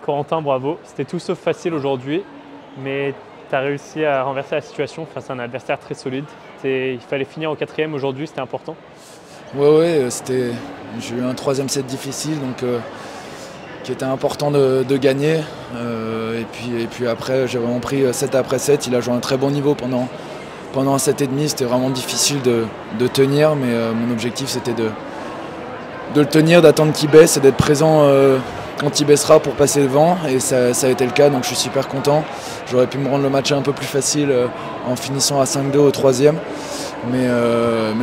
Corentin, bravo. C'était tout sauf facile aujourd'hui, mais tu as réussi à renverser la situation face à un adversaire très solide. Il fallait finir au 4e aujourd'hui, c'était important. Ouais, j'ai eu un 3e set difficile, donc qui était important de gagner. Et puis après, j'ai vraiment pris 7 après 7. Il a joué à un très bon niveau pendant un 7,5. C'était vraiment difficile de tenir, mais mon objectif c'était de le tenir, d'attendre qu'il baisse et d'être présent quand il baissera pour passer devant, et ça a été le cas, donc je suis super content. J'aurais pu me rendre le match un peu plus facile en finissant à 5-2 au 3e, mais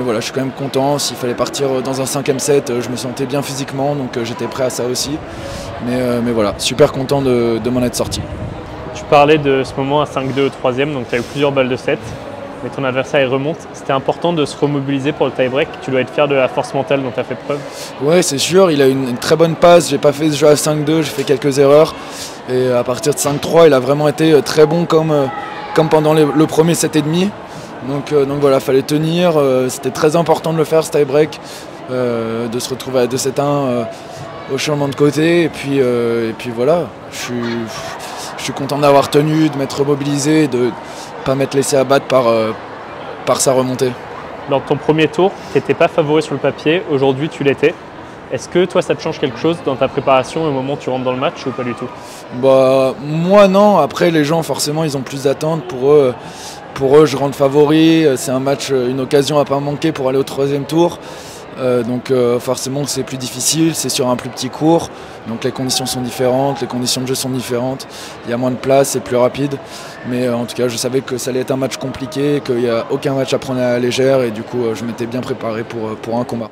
voilà, je suis quand même content. S'il fallait partir dans un 5e set, je me sentais bien physiquement, donc j'étais prêt à ça aussi, mais voilà, super content de m'en être sorti. Tu parlais de ce moment à 5-2 au 3e, donc tu as eu plusieurs balles de 7, mais ton adversaire il remonte. C'était important de se remobiliser pour le tie-break. Tu dois être fier de la force mentale dont tu as fait preuve. Ouais, c'est sûr, il a une très bonne passe. J'ai pas fait ce jeu à 5-2, j'ai fait quelques erreurs. Et à partir de 5-3, il a vraiment été très bon comme pendant le premier 7,5. Donc voilà, fallait tenir. C'était très important de le faire, ce tie-break, de se retrouver à 2-7-1 au changement de côté. Et puis voilà, je suis content d'avoir tenu, de m'être mobilisé, de pas m'être laissé abattre par sa remontée. Lors de ton premier tour, tu n'étais pas favori sur le papier, aujourd'hui tu l'étais. Est-ce que toi ça te change quelque chose dans ta préparation au moment où tu rentres dans le match ou pas du tout? Moi non, après les gens forcément ils ont plus d'attentes. Pour eux je rentre favori, c'est un match, une occasion à pas manquer pour aller au 3e tour. Donc forcément c'est plus difficile, c'est sur un plus petit court, donc les conditions sont différentes, les conditions de jeu sont différentes, il y a moins de place, c'est plus rapide, mais en tout cas je savais que ça allait être un match compliqué, qu'il n'y a aucun match à prendre à la légère, et du coup je m'étais bien préparé pour un combat.